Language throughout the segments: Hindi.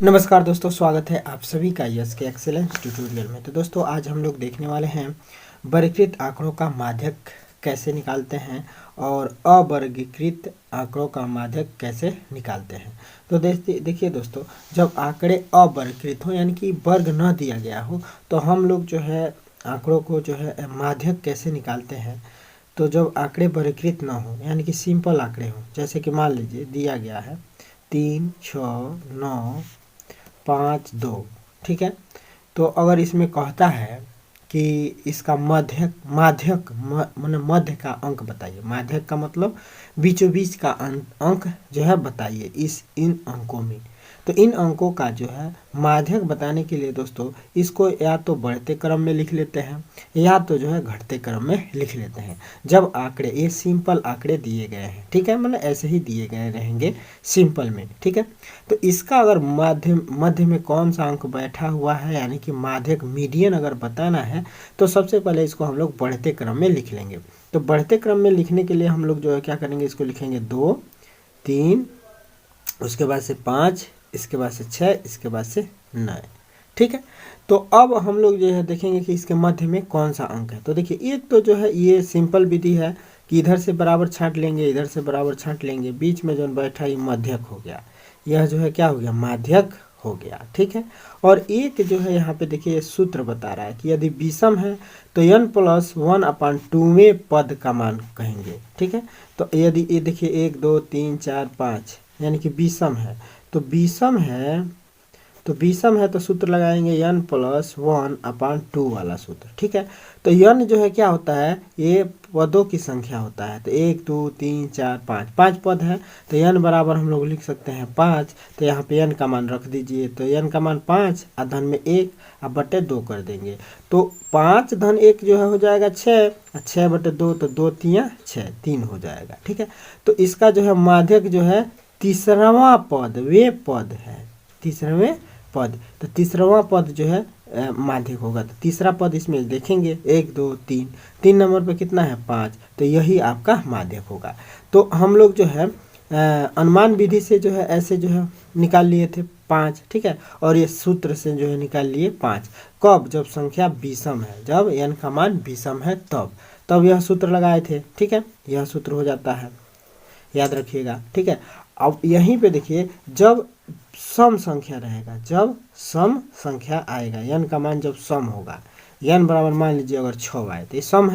नमस्कार दोस्तों, स्वागत है आप सभी का यस के एक्सेलेंस ट्यूटोरियल में। तो दोस्तों आज हम लोग देखने वाले हैं वर्गीकृत आंकड़ों का माध्यक कैसे निकालते हैं और अवर्गीकृत आंकड़ों का माध्यक कैसे निकालते हैं। तो देखिए दोस्तों, जब आंकड़े अवर्गीकृत हो यानी कि वर्ग न दिया गया हो तो हम लोग जो है आंकड़ों को जो है माध्यक कैसे निकालते हैं। तो जब आंकड़े वर्गीकृत न हो यानी कि सिंपल आंकड़े हों, जैसे कि मान लीजिए दिया गया है 3, 6, 9, 5, 2, ठीक है। तो अगर इसमें कहता है कि इसका माध्यक माने मध्य का अंक बताइए। माध्यक का मतलब बीचों बीच का अंक जो है बताइए इन अंकों में। तो इन अंकों का जो है माध्यक बताने के लिए दोस्तों इसको या तो बढ़ते क्रम में लिख लेते हैं या तो जो है घटते क्रम में लिख लेते हैं। जब आंकड़े ये सिंपल आंकड़े दिए गए हैं, ठीक है, मतलब ऐसे ही दिए गए रहेंगे सिंपल में, ठीक है। तो इसका अगर मध्य में कौन सा अंक बैठा हुआ है यानी कि माध्यक मीडियन अगर बताना है तो सबसे पहले इसको हम लोग बढ़ते क्रम में लिख लेंगे। तो बढ़ते क्रम में लिखने के लिए हम लोग जो है क्या करेंगे, इसको लिखेंगे 2, 3, उसके बाद से 5, इसके बाद से 6, इसके बाद से 9, ठीक है। तो अब हम लोग जो है देखेंगे कि इसके मध्य में कौन सा अंक है। तो देखिए एक तो जो है ये सिंपल विधि है कि इधर से बराबर छांट लेंगे, इधर से बराबर छांट लेंगे, बीच में जो बैठा ये मध्यक हो गया, यह जो है क्या हो गया, माध्यक हो गया, ठीक है। और एक जो है यहाँ पे देखिए सूत्र बता रहा है कि यदि विषम है तो n+1/2वें पद का मान कहेंगे, ठीक है। तो यदि ये देखिए 1, 2, 3, 4, 5 यानी कि विषम है तो विषम है तो सूत्र लगाएंगे n+1/2 वाला सूत्र, ठीक है। तो n जो है क्या होता है, ये पदों की संख्या होता है। तो 1, 2, 3, 4, 5 पद है तो n बराबर हम लोग लिख सकते हैं 5। तो यहाँ पे n का मान रख दीजिए। तो n का मान 5 और धन में 1 और बटे 2 कर देंगे। तो 5 धन 1 जो है हो जाएगा 6 और 6 बटे 2 तो 2 3 6 3 हो जाएगा, ठीक है। तो इसका जो है माध्यक जो है तीसरवां पद वे पद है, तीसरवें पद। तो तीसरवां पद जो है माध्यक होगा। तो तीसरा पद इसमें देखेंगे 1, 2, 3 नंबर पे कितना है 5, तो यही आपका माध्यक होगा। तो हम लोग जो है अनुमान विधि से जो है ऐसे जो है निकाल लिए थे 5, ठीक है। और ये सूत्र से जो है निकाल लिए 5। कब, जब संख्या विषम है, जब n का मान विषम है तब यह सूत्र लगाए थे, ठीक है। यह सूत्र हो जाता है, याद रखिएगा, ठीक है। अब यहीं पे देखिए जब सम संख्या रहेगा, जब सम संख्या आएगा, n का मान जब सम होगा, n बराबर मान लीजिए अगर 6 आए तो ये सम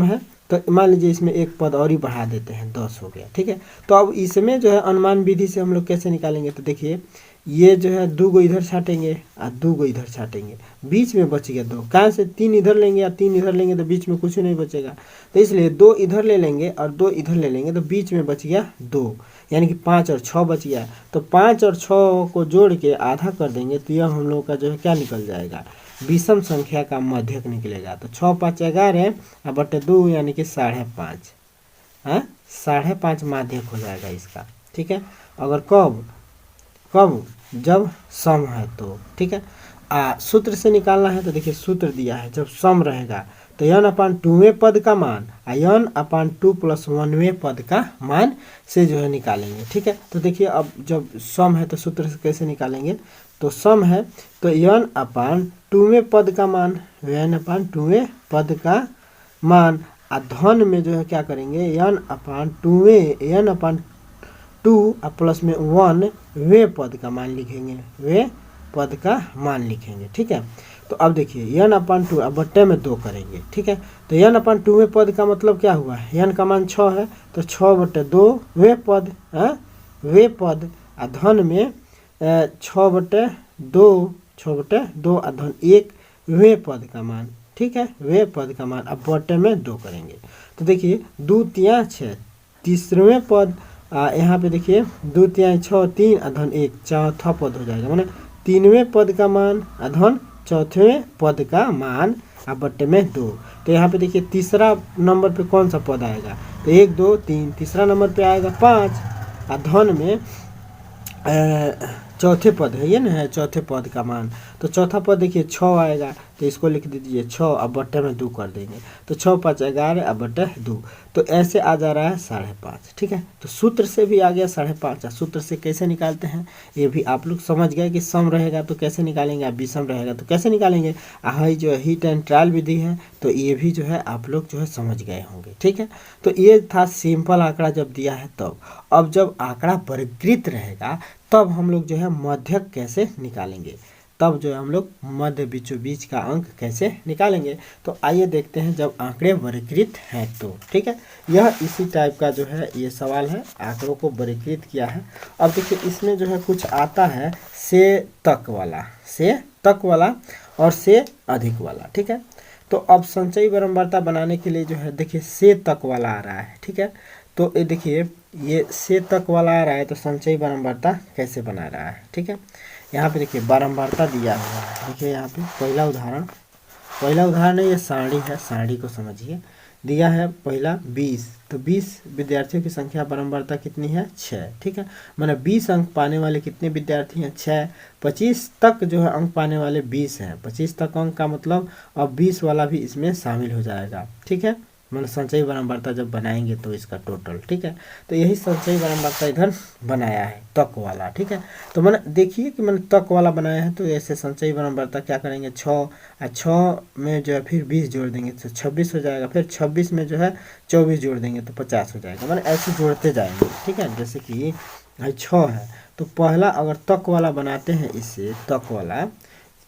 है तो मान लीजिए इसमें एक पद और ही बढ़ा देते हैं, 10 हो गया, ठीक है। तो अब इसमें जो है अनुमान विधि से हम लोग कैसे निकालेंगे। तो देखिए ये जो है 2 गो इधर छाटेंगे और 2 गो इधर छाटेंगे, बीच में बच गया 2। कहाँ से 3 इधर लेंगे या 3 इधर लेंगे तो बीच में कुछ नहीं बचेगा। तो इसलिए 2 इधर ले लेंगे और 2 इधर ले लेंगे तो बीच में बच गया 2, यानी कि 5 और 6 बच गया। तो 5 और 6 को जोड़ के आधा कर देंगे तो यह हम लोग का जो है क्या निकल जाएगा, विषम संख्या का माध्यक निकलेगा। तो 6 5 11 और बटे 2 यानी कि 5.5, 5.5 माध्यक हो जाएगा इसका, ठीक है। अगर कब जब सम है तो, ठीक है। सूत्र से निकालना है तो देखिए सूत्र दिया है, जब सम रहेगा तो n/2वें पद का मान n/2 + 1वें पद का मान से जो है निकालेंगे, ठीक है। तो देखिए अब जब सम है तो सूत्र से कैसे निकालेंगे। तो सम है तो n/2वें पद का मान, n/2वें पद का मान और धन में जो है क्या करेंगे n/2 और प्लस में 1 वे पद का मान लिखेंगे, वे पद का मान लिखेंगे, ठीक है। तो अब देखिए n/2 अब बट्टे में 2 करेंगे, ठीक है। तो n/2वें पद का मतलब क्या हुआ, n का मान 6 है तो 6 बटे 2 वे पद, वे पद और धन में 6 बटे 2 और धन 1 वे पद का मान, ठीक है, वे पद का मान। अब बट्टे में 2 करेंगे तो देखिए 2 3 6 तीसरवें पद, यहाँ पे देखिए 2 3 6 3 अधन 1 चौथा पद हो जाएगा, माने 3वें पद का मान अधन 4वें पद का मान और बट्टे में 2। तो यहाँ पे देखिए तीसरा नंबर पे कौन सा पद आएगा, तो 1 2 3 तीसरा नंबर पे आएगा 5 और धन में चौथे पद है, ये ना है चौथे पद का मान। तो चौथा पद देखिए 6 आएगा, तो इसको लिख दीजिए 6, अब बट्टे में 2 कर देंगे, तो 6 5 11, अब बट्टे 2, तो ऐसे आ जा रहा है 5.5। ठीक है, तो सूत्र से भी आ गया 5.5। सूत्र से कैसे निकालते हैं ये भी आप लोग समझ गए कि सम रहेगा तो कैसे निकालेंगे, अब विषम रहेगा तो कैसे निकालेंगे। हाई जो है हीट एंड ट्रायल विधि है, तो ये भी जो है आप लोग जो है समझ गए होंगे। ठीक है, तो ये था सिंपल आंकड़ा जब दिया है तब। अब जब आंकड़ा वर्गीकृत रहेगा तब हम लोग जो है मध्यक कैसे निकालेंगे, तब जो है हम लोग मध्य बीचों बीच का अंक कैसे निकालेंगे। तो आइए देखते हैं जब आंकड़े वर्गीकृत हैं तो। ठीक है, यह इसी टाइप का जो है ये सवाल है, आंकड़ों को वर्गीकृत किया है। अब देखिए इसमें जो है कुछ आता है से तक वाला और से अधिक वाला। ठीक है, तो अब संचयी बारंबारता बनाने के लिए जो है देखिए से तक वाला आ रहा है। ठीक है, तो ये देखिए ये से तक वाला आ रहा है, तो संचयी बारंबारता कैसे बना रहा है। ठीक है, यहाँ पे देखिए बारंबारता दिया हुआ है। देखिए यहाँ पे पहला उदाहरण है, ये सारणी है, सारणी को समझिए। दिया है पहला 20, तो 20 विद्यार्थियों की संख्या बारंबारता कितनी है 6। ठीक है, माने 20 अंक पाने वाले कितने विद्यार्थी हैं 6। 25 तक जो है अंक पाने वाले 20 हैं। 25 तक अंक का मतलब अब 20 वाला भी इसमें शामिल हो जाएगा। ठीक है, मतलब संचयी बारंबारता जब बनाएंगे तो इसका टोटल। ठीक है, तो यही संचयी बारंबारता इधर बनाया है तक वाला। ठीक है, तो मैंने देखिए कि मैंने तक वाला बनाया है, तो ऐसे संचयी बारंबारता क्या करेंगे 6 में जो है फिर 20 जोड़ देंगे तो 26 हो जाएगा, फिर 26 में जो है 24 जोड़ देंगे तो 50 हो जाएगा, मैंने ऐसे जोड़ते जाएंगे। ठीक है, जैसे कि 6 है तो पहला अगर तक वाला बनाते हैं इससे तक वाला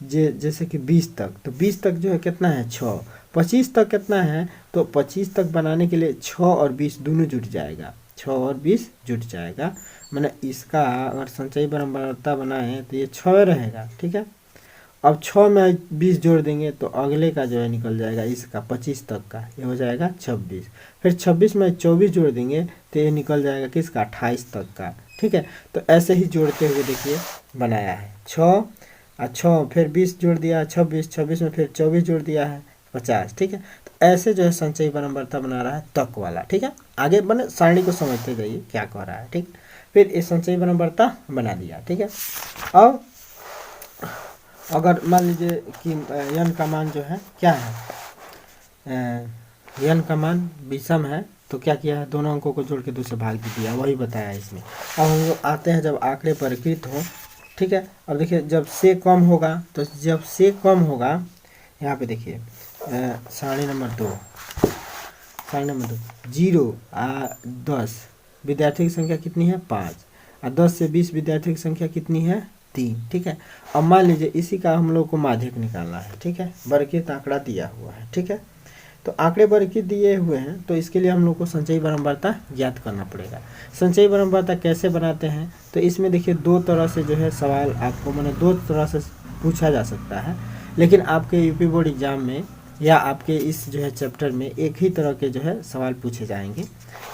जैसे कि 20 तक, तो 20 तक जो है कितना है 6। 25 तक कितना है, तो 25 तक बनाने के लिए 6 और 20 दोनों जुट जाएगा, 6 और 20 जुट जाएगा। मैंने इसका अगर संचयी बारंबारता बनाए तो ये 6 रहेगा। ठीक है, अब 6 में 20 जोड़ देंगे तो अगले का जो है निकल जाएगा इसका 25 तक का, ये हो जाएगा 26। फिर 26 में 24 जोड़ देंगे तो ये निकल जाएगा किसका 28 तक का। ठीक है, तो ऐसे ही जोड़ते हुए देखिए बनाया है 6 फिर 20 जोड़ दिया 26 में फिर 24 जोड़ दिया है 50। ठीक है, तो ऐसे जो है संचयी बारंबारता बना रहा है तक वाला। ठीक है, आगे बने सारणी को समझते जाइए क्या कह रहा है। ठीक, फिर इस संचयी बारंबारता बना दिया। ठीक है, अब अगर मान लीजिए कि यन का मान जो है क्या है, यन का मान विषम है, तो क्या किया है दोनों अंकों को जोड़ के 2 से भाग दिया, वही बताया इसमें। अब हम लोग आते हैं जब आंकड़े वर्गीकृत हो। ठीक है, अब देखिए जब से कम होगा, तो जब से कम होगा यहाँ पे देखिए सारणी नंबर 2 0 10 विद्यार्थी की संख्या कितनी है 5, और 10 से 20 विद्यार्थियों की संख्या कितनी है 3। ठीक है, अब मान लीजिए इसी का हम लोग को माध्यक निकालना है। ठीक है, वर्गीकृत आंकड़ा दिया हुआ है। ठीक है, तो आंकड़े वर्गीकृत दिए हुए हैं, तो इसके लिए हम लोग को संचयी बारंबारता ज्ञात करना पड़ेगा। संचयी बारंबारता कैसे बनाते हैं, तो इसमें देखिए 2 तरह से जो है सवाल आपको मैंने 2 तरह से पूछा जा सकता है, लेकिन आपके यूपी बोर्ड एग्जाम में या आपके इस जो है चैप्टर में एक ही तरह के जो है सवाल पूछे जाएंगे।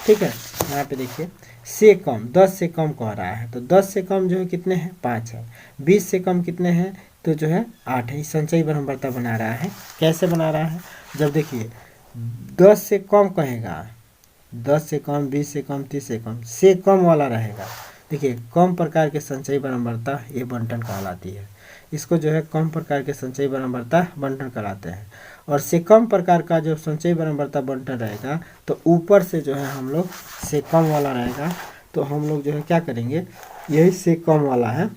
ठीक है, यहाँ पे देखिए से कम 10 से कम कह रहा है, तो 10 से कम जो है कितने हैं 5 है। 20 से कम कितने हैं, तो जो है 8 है। संचयी बारंबारता बना रहा है। कैसे बना रहा है, जब देखिए 10 से कम कहेगा, 10 से कम 20 से कम 30 से कम वाला रहेगा। देखिए कम प्रकार के संचयी बारंबारता ये बंटन कहलाती है, इसको जो है कम प्रकार के संचयी बारंबारता बंटन कहलाते हैं। और से कम प्रकार का जो संचयी बारंबारता बंटन रहेगा, तो ऊपर से जो है हम लोग से कम वाला रहेगा, तो हम लोग जो है क्या करेंगे, यही से कम वाला है,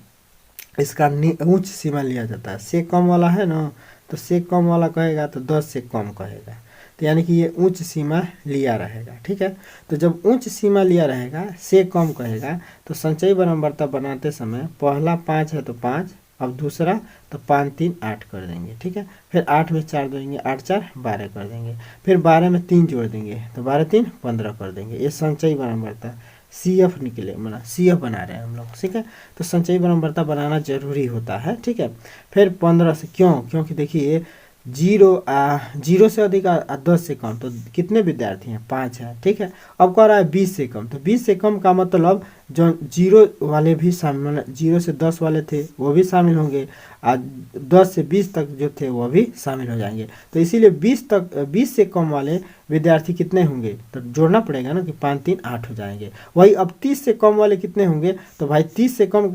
इसका उच्च सीमा लिया जाता है। से कम वाला है ना, तो से कम वाला कहेगा तो 10 से कम कहेगा, तो यानी कि ये उच्च सीमा लिया रहेगा। ठीक है, तो जब उच्च सीमा लिया रहेगा से कम कहेगा, तो संचयी बारंबारता बनाते समय पहला 5 है तो 5, अब दूसरा तो 5 3 8 कर देंगे। ठीक है, फिर 8 में 4 देंगे, 8 4 12 कर देंगे, फिर 12 में 3 जोड़ देंगे तो 12 3 15 कर देंगे। ये संचयी बारंबारता CF निकले, माना CF बना रहे हैं हम लोग। ठीक है, तो संचयी बारंबारता बनाना जरूरी होता है। ठीक है, फिर 15 से क्योंकि देखिए 0 से अधिक 10 से कम, तो कितने विद्यार्थी हैं 5 है। ठीक है, अब कह रहा है 20 से कम, तो 20 से कम का मतलब जो जीरो वाले भी शामिल, मतलब 0 से 10 वाले थे वो भी शामिल होंगे, और 10 से 20 तक जो थे वो भी शामिल हो जाएंगे। तो इसीलिए 20 से कम वाले विद्यार्थी कितने होंगे, तो जोड़ना पड़ेगा ना कि 5 3 8 हो जाएंगे। वही अब 30 से कम वाले कितने होंगे, तो भाई 30 से कम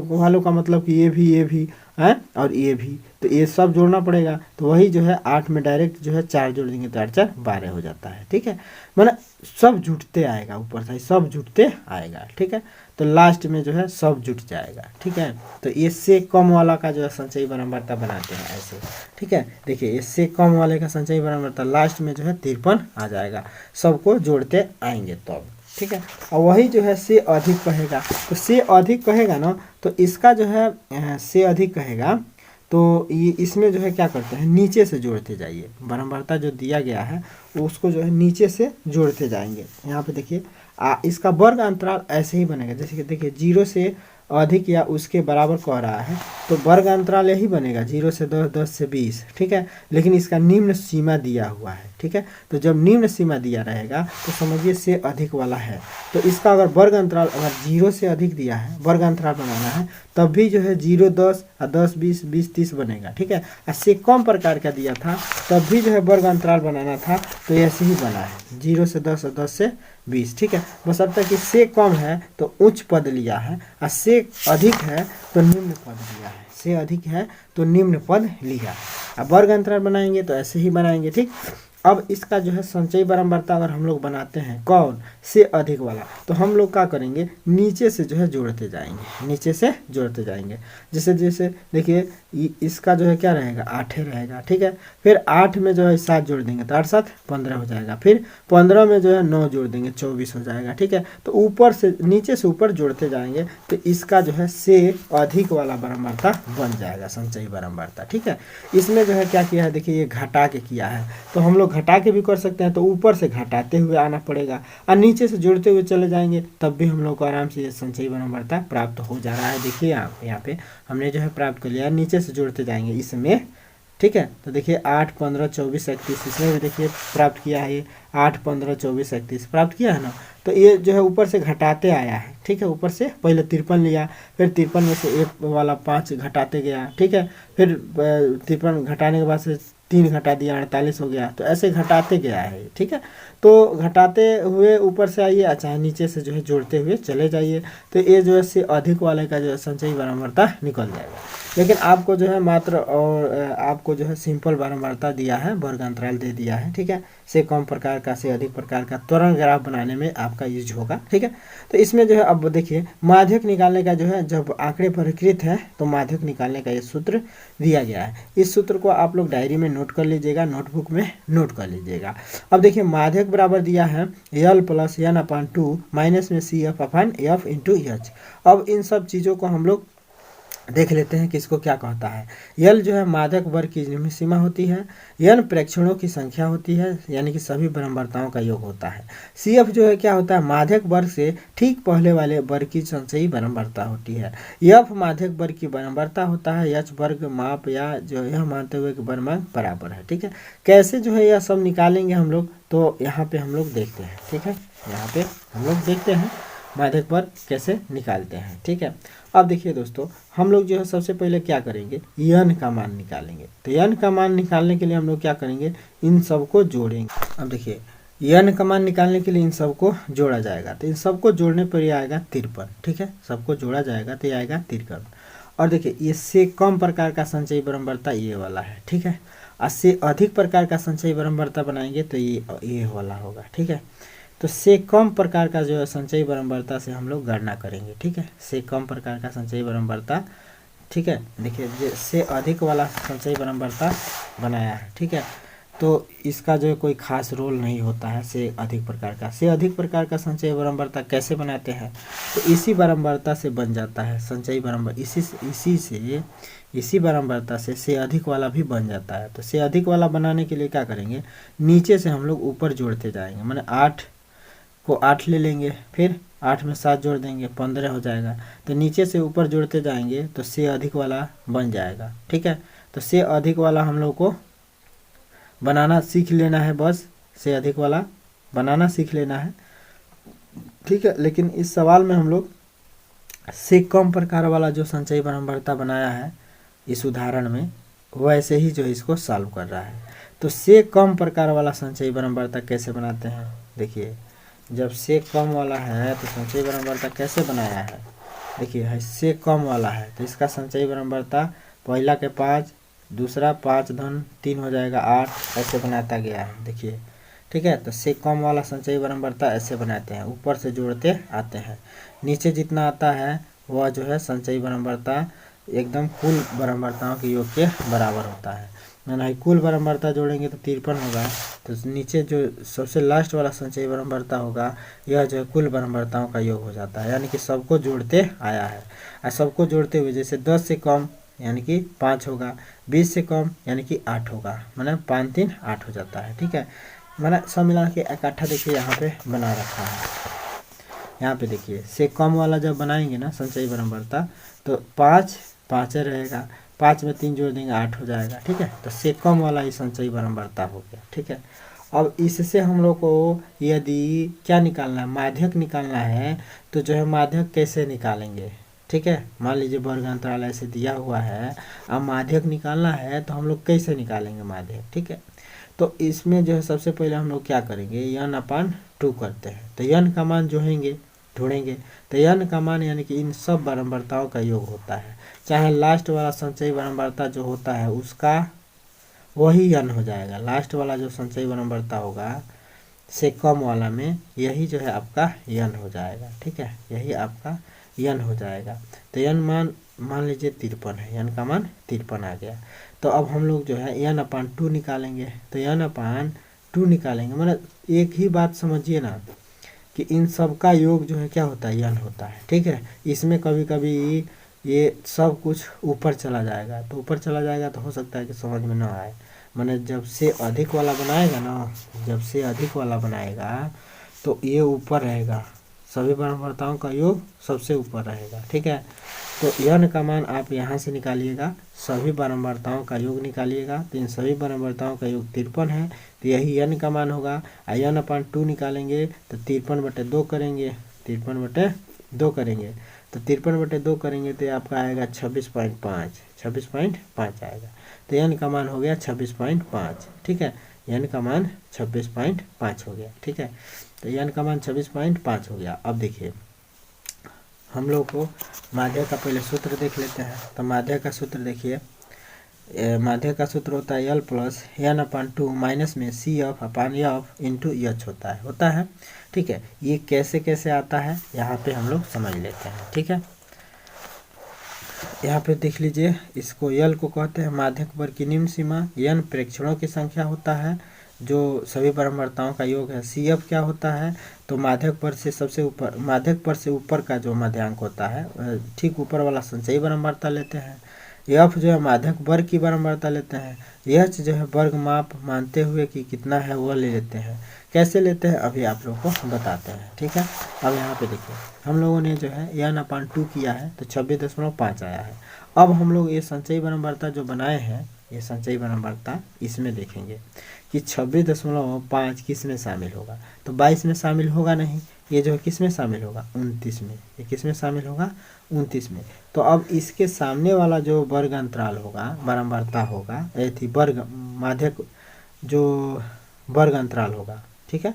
वालों का मतलब कि ये भी है और ये भी, तो ये सब जोड़ना पड़ेगा। तो वही जो है 8 में डायरेक्ट जो है 4 जोड़ देंगे तो 8 4 12 हो जाता है। ठीक है, मतलब सब जुटते आएगा, ऊपर से सब जुटते आएगा। ठीक है, तो लास्ट में जो है सब जुट जाएगा। ठीक है, तो इससे कम वाला का जो है संचयी बारंबारता बनाते हैं ऐसे। ठीक है, देखिए इससे कम वाले का संचयी बारंबारता लास्ट में जो है 53 आ जाएगा, सबको जोड़ते आएंगे तब। ठीक है, और वही जो है से अधिक कहेगा, तो से अधिक कहेगा ना, तो इसका जो है से अधिक कहेगा तो ये इसमें जो है क्या करते हैं, नीचे से जोड़ते जाइए। बारंबारता जो दिया गया है वो उसको जो है नीचे से जोड़ते जाएंगे। यहाँ पे देखिए इसका वर्ग अंतराल ऐसे ही बनेगा, जैसे कि देखिए 0 से अधिक या उसके बराबर कह रहा है, तो वर्ग अंतराल यही बनेगा 0 से 10, 10 से 20। ठीक है, लेकिन इसका निम्न सीमा दिया हुआ है। ठीक है, तो जब निम्न सीमा दिया रहेगा तो समझिए से अधिक वाला है, तो इसका अगर वर्ग अंतराल अगर 0 से अधिक दिया है, वर्ग अंतराल बनाना है, तब भी जो है 0 10 और 10 20 20 30 बनेगा। ठीक है, इससे कम प्रकार का दिया था तब भी जो है वर्ग अंतराल बनाना था, तो ऐसे ही बना है 0 से 10 और 10 से 20। ठीक है, बस अब तक कि से कम है तो उच्च पद लिया है, और से अधिक है तो निम्न पद लिया है, से अधिक है तो निम्न पद लिया। अब वर्ग अंतराल बनाएंगे तो ऐसे ही बनाएंगे। ठीक, अब इसका जो है संचयी बारंबारता अगर हम लोग बनाते हैं कौन, से अधिक वाला, तो हम लोग क्या करेंगे, नीचे से जो है जोड़ते जाएंगे, नीचे से जोड़ते जाएंगे। जैसे जैसे देखिए इसका जो है क्या रहेगा, 8 रहेगा। ठीक है, फिर 8 में जो है 7 जोड़ देंगे तो 8 7 15 हो जाएगा, फिर 15 में जो है 9 जोड़ देंगे 24 हो जाएगा। ठीक है, तो ऊपर से नीचे से ऊपर जोड़ते जाएंगे तो इसका जो है से अधिक वाला बारंबारता बन जाएगा, संचयी बारंबारता। ठीक है, इसमें जो है क्या किया है, देखिए ये घटा के किया है, तो हम लोग घटा के भी कर सकते हैं, तो ऊपर से घटाते हुए आना पड़ेगा और नीचे से जोड़ते हुए चले जाएंगे, तब भी हम लोग को आराम से ये संचयी बारंबारता प्राप्त हो जा रहा है। देखिए यहाँ पे हमने जो है प्राप्त कर लिया, नीचे से जोड़ते जाएंगे इसमें। ठीक है, तो देखिए 8 15 24 31, इसमें भी देखिए प्राप्त किया है, ये 8 15 24 31 प्राप्त किया है ना, तो ये जो है ऊपर से घटाते आया है। ठीक है, ऊपर से पहले 53 लिया, फिर 53 में से एक वाला 5 घटाते गया। ठीक है, फिर 53 घटाने के बाद से 3 घटा दिया 48 हो गया, तो ऐसे घटाते गया है। ठीक है, तो घटाते हुए ऊपर से आइए, अच्छा नीचे से जो है जोड़ते हुए चले जाइए, तो ये जो है से अधिक वाले का जो है संचयी बारंबारता निकल जाएगा। लेकिन आपको जो है मात्र और आपको जो है सिंपल बारंबारता दिया है, वर्ग अंतराल दे दिया है। ठीक है, से कम प्रकार का से अधिक प्रकार का त्वरण ग्राफ बनाने में आपका यूज होगा। ठीक है, तो इसमें जो है अब देखिए माध्यक निकालने का जो है, जब आंकड़े परिकृत है तो माध्यक निकालने का ये सूत्र दिया गया है। इस सूत्र को आप लोग डायरी में नोट कर लीजिएगा, नोटबुक में नोट कर लीजिएगा। अब देखिए माध्यक बराबर दिया है यल प्लस एन अपान 2 माइनस में C F upon F into H. अब इन सब चीज़ों को हम लोग देख लेते हैं किसको क्या कहता है। यल जो है माध्यक वर्ग की निम्न सीमा होती है, एन प्रेक्षणों की संख्या होती है, यानी कि सभी बारंबारताओं का योग होता है। सी एफ जो है क्या होता है, माध्यक वर्ग से ठीक पहले वाले वर्ग की संचयी बारंबारता होती है। एफ माध्यक वर्ग की बारंबारता होता है, एच वर्ग माप या जो यह मानते हुए कि वर्गमांक बराबर है। ठीक है, कैसे जो है यह सब निकालेंगे हम लोग, तो यहाँ पे हम लोग देखते हैं। ठीक है, यहाँ पे हम लोग देखते हैं माध्यक वर्ग कैसे निकालते हैं। ठीक है, अब देखिए दोस्तों, हम लोग जो है सबसे पहले क्या करेंगे, यन का मान निकालेंगे। तो यन का मान निकालने के लिए हम लोग क्या करेंगे, इन सबको जोड़ेंगे। अब देखिए यन का मान निकालने के लिए इन सबको जोड़ा जाएगा, तो इन सबको जोड़ने पर ये आएगा 53। ठीक है, सबको जोड़ा जाएगा तो ये आएगा 53। और देखिए इससे कम प्रकार का संचयी बारंबारता ये वाला है। ठीक है, इससे अधिक प्रकार का संचयी बारंबारता बनाएंगे तो ये वाला होगा। ठीक है, तो से कम प्रकार का जो है संचयी बारंबारता से हम लोग गणना करेंगे। ठीक है, से कम प्रकार का संचयी बारंबारता। ठीक है, देखिए से अधिक वाला संचयी बारंबारता बनाया है। ठीक है, तो इसका जो है कोई खास रोल नहीं होता है से अधिक प्रकार का। से अधिक प्रकार का संचयी बारंबारता कैसे बनाते हैं, तो इसी बारंबारता से बन जाता है संचयी बारंबार, इसी बारंबारता से अधिक वाला भी बन जाता है। तो से अधिक वाला बनाने के लिए क्या करेंगे, नीचे से हम लोग ऊपर जोड़ते जाएंगे, माने 8 को 8 ले लेंगे, फिर 8 में 7 जोड़ देंगे 15 हो जाएगा। तो नीचे से ऊपर जोड़ते जाएंगे तो से अधिक वाला बन जाएगा। ठीक है, तो से अधिक वाला हम लोग को बनाना सीख लेना है, बस से अधिक वाला बनाना सीख लेना है। ठीक है, लेकिन इस सवाल में हम लोग से कम प्रकार वाला जो संचयी बारंबारता बनाया है इस उदाहरण में, वैसे ही जो इसको सॉल्व कर रहा है। तो से कम प्रकार वाला संचयी बारंबारता कैसे बनाते हैं, देखिए जब से कम वाला है तो संचयी बारंबारता कैसे बनाया है, देखिए है से कम वाला है तो इसका संचयी बारंबारता पहला के 5, दूसरा 5 धन 3 हो जाएगा 8, ऐसे बनाता गया है, देखिए ठीक है। तो से कम वाला संचयी बारंबारता ऐसे बनाते हैं, ऊपर से जोड़ते आते हैं, नीचे जितना आता है वह जो है संचयी बारंबारता एकदम कुल बारंबारताओं के योग के बराबर होता है। मैंने कुल बारंबारता जोड़ेंगे तो 53 होगा, तो नीचे जो सबसे लास्ट वाला संचयी बारंबारता होगा यह जो है कुल बारंबारताओं का योग हो जाता है, यानी कि सबको जोड़ते आया है। और सबको जोड़ते हुए जैसे 10 से कम यानी कि 5 होगा, 20 से कम यानी कि 8 होगा, माने 5 3 8 हो जाता है, ठीक है। मैंने सब मिला के इकट्ठा देखिए यहाँ पे बना रखा है। यहाँ पे देखिए से कम वाला जब बनाएंगे ना संचयी बारंबारता तो 5 5 रहेगा, 5 में 3 जोड़ देंगे 8 हो जाएगा, ठीक है। तो से कम वाला ही संचयी बारंबारता हो गया, ठीक है। अब इससे हम लोग को यदि क्या निकालना है, माध्यक निकालना है, तो जो है माध्यक कैसे निकालेंगे, ठीक है। मान लीजिए वर्ग अंतराल ऐसे दिया हुआ है, अब माध्यक निकालना है तो हम लोग कैसे निकालेंगे माध्यक, ठीक है। तो इसमें जो है सबसे पहले हम लोग क्या करेंगे, n/2 करते हैं, तो n का मान ढूंढेंगे तो n का मान यानी कि इन सब बारंबारताओं का योग होता है, चाहे लास्ट वाला संचयी बारंबारता जो होता है उसका वही n हो जाएगा, लास्ट वाला जो संचयी बारंबारता होगा से कम वाला में यही जो है आपका n हो जाएगा, ठीक है, यही आपका n हो जाएगा। तो n मान लीजिए 53 है, n का मान 53 आ गया। तो अब हम लोग जो है n/2 निकालेंगे, तो n/2 निकालेंगे, मतलब एक ही बात समझिए ना कि इन सब का योग जो है क्या होता है, n होता है, ठीक है। इसमें कभी कभी ये सब कुछ ऊपर चला जाएगा, तो ऊपर चला जाएगा तो हो सकता है कि समझ में ना आए, मैंने जब से अधिक वाला बनाएगा ना, जब से अधिक वाला बनाएगा तो ये ऊपर रहेगा, सभी बारंबारताओं का योग सबसे ऊपर रहेगा, ठीक है। तो n का मान आप यहाँ से निकालिएगा, सभी बारंबारताओं का योग निकालिएगा, तो इन सभी बारंबारताओं का योग 53 है, तो यही n का मान होगा। n/2 निकालेंगे तो 53/2 करेंगे, 53/2 करेंगे, तो 53/2 करेंगे तो आपका आएगा 26.5 आएगा, तो n का मान हो गया 26.5, ठीक है। n का मान 26.5 हो गया, ठीक है। तो n का मान 26.5 हो गया। अब देखिए हम लोग को माध्यक का पहले सूत्र देख लेते हैं। तो माध्यक का सूत्र देखिए, माध्यक का सूत्र होता है L प्लस n/2 माइनस में CF/F इंटू H होता है, ठीक है। ये कैसे कैसे आता है यहाँ पे हम लोग समझ लेते हैं, ठीक है। यहाँ पे देख लीजिए, इसको L को कहते हैं माध्यक वर्ग की निम्न सीमा, n प्रेक्षणों की संख्या होता है जो सभी बारंबारताओं का योग है, CF क्या होता है, तो माध्यक पर से सबसे ऊपर, माध्यक पर से ऊपर का जो माध्यांक होता है ठीक ऊपर वाला संचयी बारंबारता लेते हैं, F जो है माध्यक वर्ग की बारंबारता लेते हैं, H जो है वर्ग माप मानते हुए कि कितना है वह ले लेते हैं। कैसे लेते हैं अभी आप लोगों को बताते हैं, ठीक है। अब यहाँ पे देखिए हम लोगों ने जो है n/2 किया है तो 26.5 आया है। अब हम लोग ये संचयी बारंबारता जो बनाए हैं, ये संचयी बारंबारता इसमें देखेंगे कि 26.5 किस में शामिल होगा, तो 22 में शामिल होगा नहीं, ये जो है किस में शामिल होगा, 29 में, ये किस में शामिल होगा, 29 में। तो अब इसके सामने वाला जो वर्ग अंतराल होगा, बारंबारता होगा, थी वर्ग माध्यक जो वर्ग अंतराल होगा, ठीक है,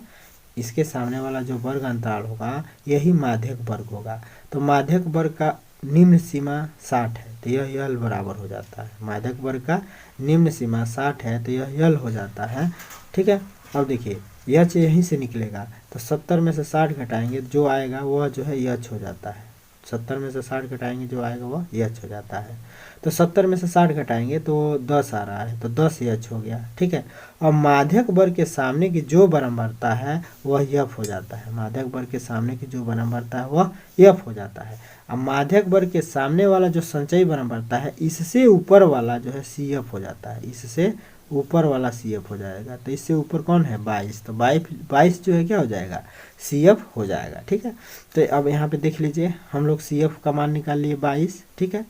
इसके सामने वाला जो वर्ग अंतराल होगा यही माध्यक वर्ग होगा। तो माध्यक वर्ग का निम्न सीमा 60 है, तो यह L बराबर हो जाता है, माध्यक वर्ग का निम्न सीमा 60 है तो यह L हो जाता है, ठीक है। अब देखिए H यहीं से निकलेगा, तो 70 में से 60 घटाएंगे जो आएगा वह जो है H हो जाता है, 70 में से 60 घटाएंगे जो आएगा वह H हो जाता है। तो 70 में से 60 घटाएंगे तो 10 आ रहा है, तो 10 H हो गया, ठीक है। अब माध्यक वर्ग के सामने की जो बारंबारता है वह F हो जाता है, माध्यक वर्ग के सामने की जो बारंबारता है वह F हो जाता है। अब माध्यक वर्ग के सामने वाला जो संचयी बारंबारता है इससे ऊपर वाला जो है CF हो जाता है, इससे ऊपर वाला CF हो जाएगा। तो इससे ऊपर कौन है 22, तो 22 जो है क्या हो जाएगा, CF हो जाएगा, ठीक है। तो अब यहाँ पे देख लीजिए हम लोग CF का मान निकाल लिए 22, ठीक है,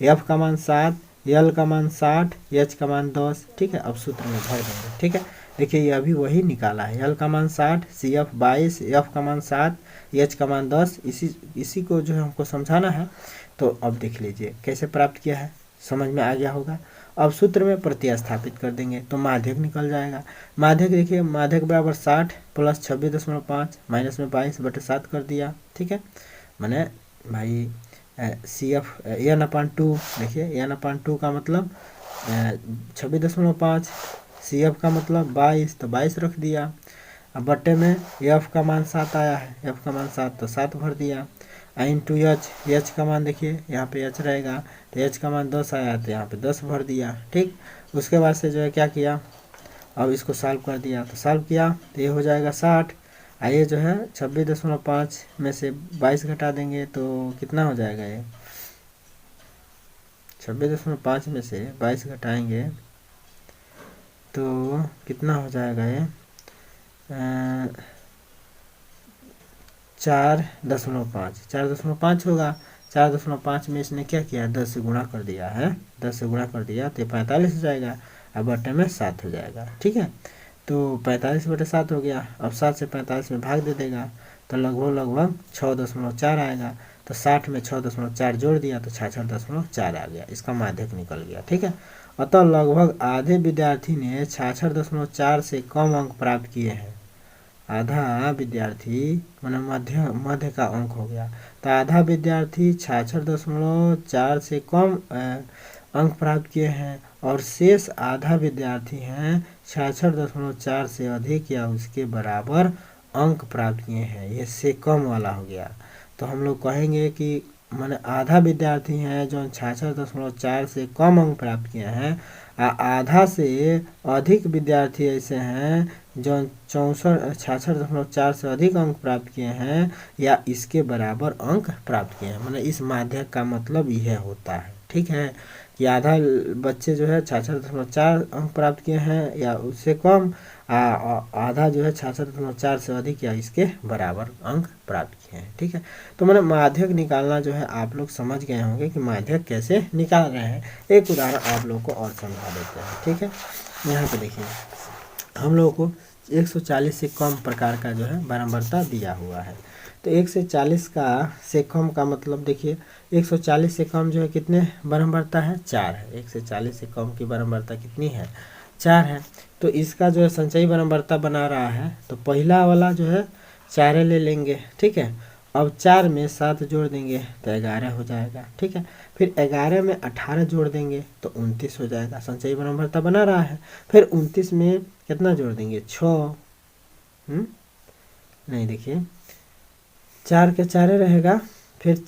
F का मान 7, L का मान 60, H का मान 10, ठीक है। अब सूत्र में भर देंगे, ठीक है। देखिए ये अभी वही निकाला है, एल का मान 60, सी एफ 22, एफ का मान 7, एच का मान 10, इसी को जो है हमको समझाना है। तो अब देख लीजिए कैसे प्राप्त किया है, समझ में आ गया होगा। अब सूत्र में प्रतिस्थापित कर देंगे तो माध्यक निकल जाएगा। माध्यक देखिए, माध्यक बराबर 60 प्लस 26.5 माइनस में 22/7 कर दिया, ठीक है। मैंने भाई सी एफ n/2, देखिए n/2 का मतलब 26.5, सी एफ का मतलब 22, तो 22 रख दिया। अब बट्टे में एफ का मान 7 आया है, एफ का मान 7 तो 7 भर दिया। इंटू एच, एच का मान देखिए यहाँ पे एच रहेगा, तो एच का मान 10 आया तो यहाँ पे 10 भर दिया, ठीक। उसके बाद से जो है क्या किया, अब इसको सॉल्व कर दिया, तो सॉल्व किया तो ये हो जाएगा 60। आइए जो है 26.5 में से 22 घटा देंगे तो कितना हो जाएगा, ये 26.5 में से 22 घटाएंगे तो कितना हो जाएगा, ये 4.5 होगा। 4.5 में इसने क्या किया, 10 से गुणा कर दिया है, 10 से गुणा कर दिया तो 45 हो जाएगा। अब बटे में 7 हो जाएगा, ठीक है। तो 45/7 हो गया। अब 7 से 45 में भाग दे देगा तो लगभग 6.4 आएगा। तो 60 में 6.4 जोड़ दिया तो 66.4 आ गया, इसका माध्यक निकल गया, ठीक है। अतः लगभग आधे विद्यार्थी ने 66.4 से कम अंक प्राप्त किए हैं। आधा विद्यार्थी माने मध्य का अंक हो गया, तो आधा विद्यार्थी 66.4 से कम अंक प्राप्त किए हैं और शेष आधा विद्यार्थी हैं 66.4 से अधिक या उसके बराबर अंक प्राप्त किए हैं। ये से कम वाला हो गया, तो हम लोग कहेंगे कि माने आधा विद्यार्थी हैं जो 66.4 से कम अंक प्राप्त किए हैं, आधा से अधिक विद्यार्थी ऐसे हैं जो 66.4 से अधिक अंक प्राप्त किए हैं या इसके बराबर अंक प्राप्त किए हैं। माने इस माध्यक का मतलब यह होता है, ठीक है, कि आधा बच्चे जो है 66.4 अंक प्राप्त किए हैं या उससे कम, आधा जो है 66.4 से अधिक या इसके बराबर अंक प्राप्त किए हैं, ठीक है। तो मैंने माध्यक निकालना जो है आप लोग समझ गए होंगे कि माध्यक कैसे निकाल रहे हैं। एक उदाहरण आप लोग को और समझा देते हैं, ठीक है। यहाँ पे देखिए हम लोगों को 140 से कम प्रकार का जो है बारंबारता दिया हुआ है। तो 140 का से कम का मतलब देखिए 140 से कम जो है कितने बारंबारता है, 4 है। 140 से कम की बारंबारता कितनी है, 4 है। तो इसका जो है संचयी बारंबारता बना रहा है, तो पहला वाला जो है 4 ले लेंगे, ठीक है। अब 4 में 7 जोड़ देंगे तो 11 हो जाएगा, ठीक है। फिर 11 में 18 जोड़ देंगे तो 29 हो जाएगा, संचयी बारंबारता बना रहा है। फिर 29 में कितना जोड़ देंगे, 6, नहीं देखिए 4 के 4 रहेगा, फिर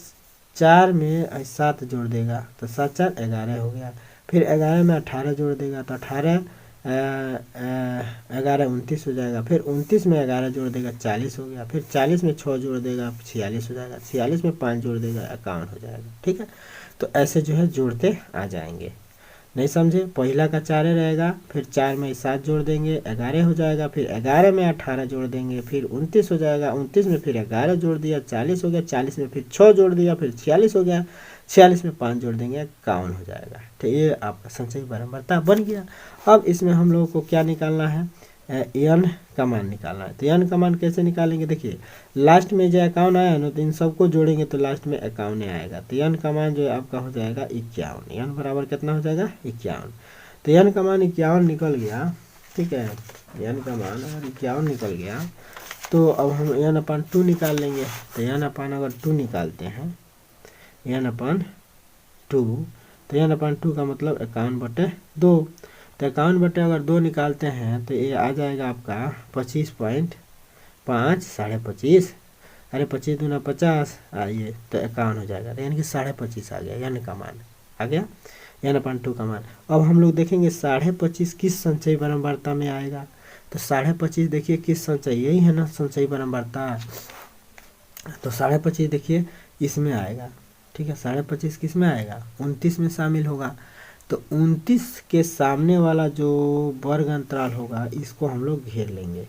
4 में 7 जोड़ देगा तो 7 4 11 हो गया। फिर 11 में 18 जोड़ देगा तो 18 11 29 हो जाएगा। फिर 29 में 11 जोड़ देगा 40 हो गया। फिर 40 में 6 जोड़ देगा 46 हो जाएगा। 46 में 5 जोड़ देगा 51 हो जाएगा, ठीक है। तो ऐसे जो है जोड़ते आ जाएंगे। नहीं समझे, पहला का 4 रहेगा, फिर 4 में 7 जोड़ देंगे 11 हो जाएगा। फिर 11 में 18 जोड़ देंगे फिर 29 हो जाएगा। 29 में फिर 11 जोड़ दिया 40 हो गया। 40 में फिर 6 जोड़ दिया फिर 46 हो गया। 46 में 5 जोड़ देंगे 51 हो जाएगा। तो ये आपका संचयी बारंबारता बन गया। अब इसमें हम लोगों को क्या निकालना है, एन का मान निकालना है। तो एन का मान कैसे निकालेंगे, देखिए लास्ट में जो 51 आया ना तो इन सबको जोड़ेंगे तो लास्ट में 51 आएगा। तो एन का मान जो है आपका हो जाएगा 51। एन बराबर कितना हो जाएगा, 51। तो एन का मान 51 निकल गया, ठीक है। एन का मान अगर 51 निकल गया तो अब हम n/2 निकाल लेंगे। तो n/अगर 2 निकालते हैं, n/2, तो n/2 का मतलब 51/2। तो 51 अगर 2 निकालते हैं तो ये आ जाएगा आपका 25.5, 25.5, अरे 25 दूना 50, आइए तो 51 हो जाएगा। तो यानी कि 25.5 आ गया, n का मान आ गया, n/2 का मान। अब हम लोग देखेंगे 25.5 किस संचयी बारंबारता में आएगा। तो 25.5 देखिए किस संचयी, यही है ना संचयी बारंबारता। तो 25.5 देखिए इसमें आएगा, ठीक है। 25.5 किस में आएगा, 29 में शामिल होगा। तो 29 के सामने वाला जो वर्ग अंतराल होगा इसको हम लोग घेर लेंगे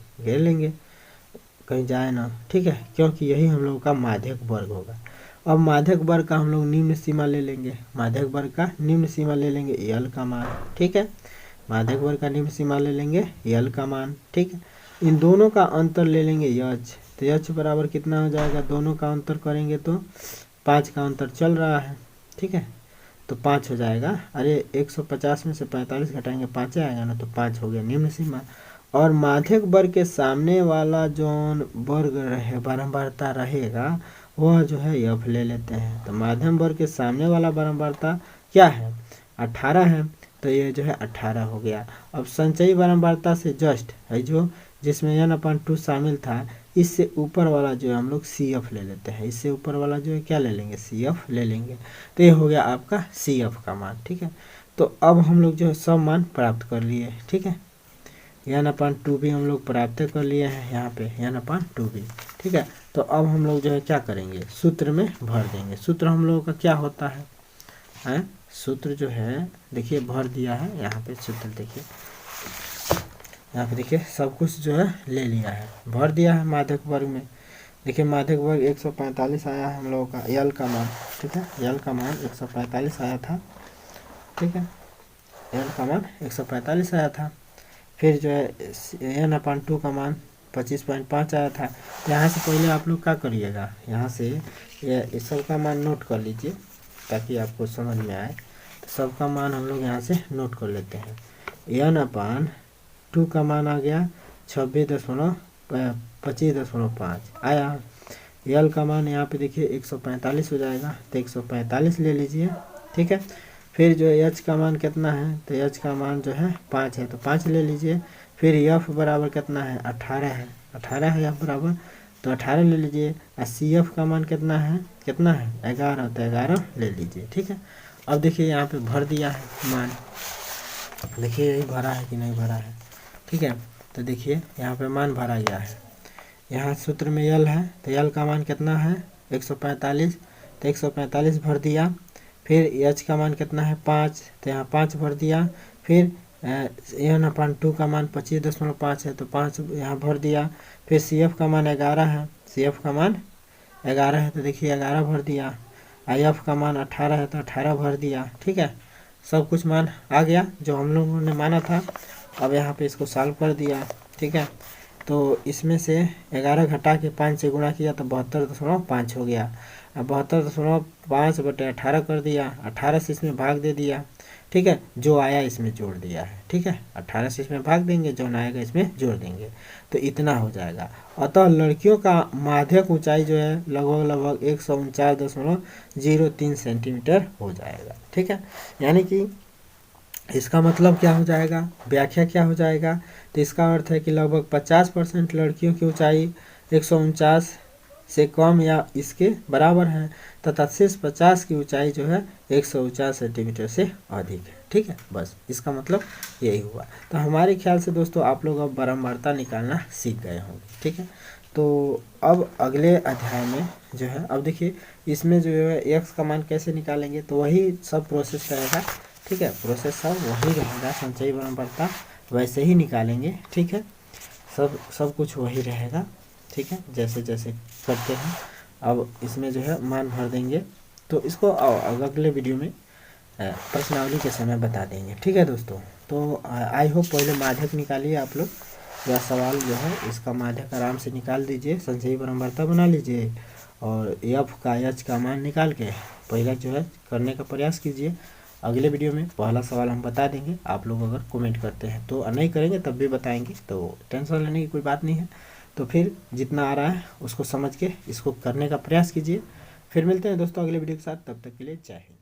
कहीं जाए ना, ठीक है, क्योंकि यही हम लोगों का माध्यक वर्ग होगा। अब माध्यक वर्ग का हम लोग निम्न सीमा ले लेंगे, माध्यक वर्ग का निम्न सीमा ले लेंगे एल का मान, ठीक है। माध्यक वर्ग का निम्न सीमा ले लेंगे यल का मान, ठीक है। इन दोनों का अंतर ले लेंगे यच, तो यच बराबर कितना हो जाएगा, दोनों का अंतर करेंगे तो 5 का अंतर चल रहा है, ठीक है, तो 5 हो जाएगा। अरे 150 में से 45 घटाएंगे 5 आएगा ना, तो 5 हो गया निम्न सीमा। और माध्यक वर्ग के सामने वाला जो वर्ग रहे बारंबारता रहेगा वह जो है एफ ले लेते हैं। तो माध्यम वर्ग के सामने वाला बारंबारता क्या है, 18 है, तो ये जो है 18 हो गया। अब संचयी बारंबारता से जस्ट है जो जिसमें n/2 शामिल था, इससे ऊपर वाला जो है हम लोग CF ले लेते हैं, इससे ऊपर वाला जो है क्या ले लेंगे, CF ले लेंगे। तो ये हो गया आपका CF का मान, ठीक है। तो अब हम लोग जो है सब मान प्राप्त कर लिए, ठीक है। n/2 भी हम लोग प्राप्त कर लिए हैं यहाँ पे n/2 भी, ठीक है। तो अब हम लोग जो है क्या करेंगे, सूत्र में भर देंगे। सूत्र हम लोगों का क्या होता है, हैं सूत्र जो है देखिए भर दिया है यहाँ पे, सूत्र देखिए यहाँ पे देखिए सब कुछ जो है ले लिया है, भर दिया है माध्यक वर्ग में। देखिए माध्यक वर्ग 145 आया है हम लोगों का यल का मान, ठीक है, यल का मान 145 आया था, ठीक है, यल का मान 145 आया था। फिर जो है n/2 का मान 25.5 आया था। यहाँ से पहले आप लोग क्या करिएगा, यहाँ से ये सबका मान नोट कर लीजिए ताकि आपको समझ में आए। तो सबका मान हम लोग यहाँ से नोट कर लेते हैं। n/2 का मान आ गया 26.25.5 आया। यल का मान यहाँ पे देखिए 145 हो जाएगा, तो 145 ले लीजिए, ठीक है। फिर जो एच का मान कितना है, तो एच का मान जो है 5 है, तो 5 ले लीजिए। फिर एफ बराबर कितना है, 18 है, 18 है एफ बराबर, तो 18 ले लीजिए। और सी एफ का मान कितना है 11, तो 11 ले लीजिए, ठीक है। अब देखिए यहाँ पे भर दिया है मान, देखिए यही भरा है कि नहीं भरा है, ठीक है। तो देखिए यहाँ पे मान भरा गया है। यहाँ सूत्र में यल है, तो यल का मान कितना है 145, तो 145 भर दिया। फिर एच का मान कितना है 5, तो यहाँ 5 भर दिया। फिर n/2 का मान 25.5 है, तो 5 यहाँ भर दिया। फिर CF का मान 11 है, CF का मान 11 है, तो देखिए 11 भर दिया। IF का मान 18 है, तो 18 भर दिया, ठीक है। सब कुछ मान आ गया जो हम लोगों ने माना था। अब यहाँ पे इसको सॉल्व कर दिया, ठीक है। तो इसमें से 11 घटा के 5 से गुणा किया तो 72.5 हो गया। अब 72.5/18 कर दिया, 18 से इसमें भाग दे दिया, ठीक है। जो आया इसमें जोड़ दिया है, ठीक है, 18 से इसमें भाग देंगे, जो ना आएगा इसमें जोड़ देंगे, तो इतना हो जाएगा। अतः लड़कियों का माध्यक ऊंचाई जो है लगभग 149.03 सेंटीमीटर हो जाएगा, ठीक है। यानी कि इसका मतलब क्या हो जाएगा, व्याख्या क्या हो जाएगा, तो इसका अर्थ है कि लगभग 50% लड़कियों की ऊंचाई 149 से कम या इसके बराबर है, तथा शेष 50 की ऊंचाई जो है 149 सेंटीमीटर से अधिक है, ठीक है। बस इसका मतलब यही हुआ। तो हमारे ख्याल से दोस्तों आप लोग अब बारंबारता निकालना सीख गए होंगे, ठीक है। तो अब अगले अध्याय में जो है, अब देखिए इसमें जो है एक्स का मान कैसे निकालेंगे, तो वही सब प्रोसेस रहेगा, ठीक है। प्रोसेस सब वही रहेगा, संचयी बारंबारता वैसे ही निकालेंगे, ठीक है। सब कुछ वही रहेगा, ठीक है, जैसे जैसे करते हैं। अब इसमें जो है मान भर देंगे, तो इसको अगले वीडियो में प्रश्नावली के समय बता देंगे, ठीक है दोस्तों। तो आई होप पहले माध्यक निकालिए आप लोग, यह सवाल जो है इसका माध्यक आराम से निकाल दीजिए, संचयी बारंबारता बना लीजिए और एफ का एच का मान निकाल के पहला जो है करने का प्रयास कीजिए। अगले वीडियो में पहला सवाल हम बता देंगे, आप लोग अगर कमेंट करते हैं तो, नहीं करेंगे तब भी बताएंगे, तो टेंशन लेने की कोई बात नहीं है। तो फिर जितना आ रहा है उसको समझ के इसको करने का प्रयास कीजिए। फिर मिलते हैं दोस्तों अगले वीडियो के साथ, तब तक के लिए जय हिंद।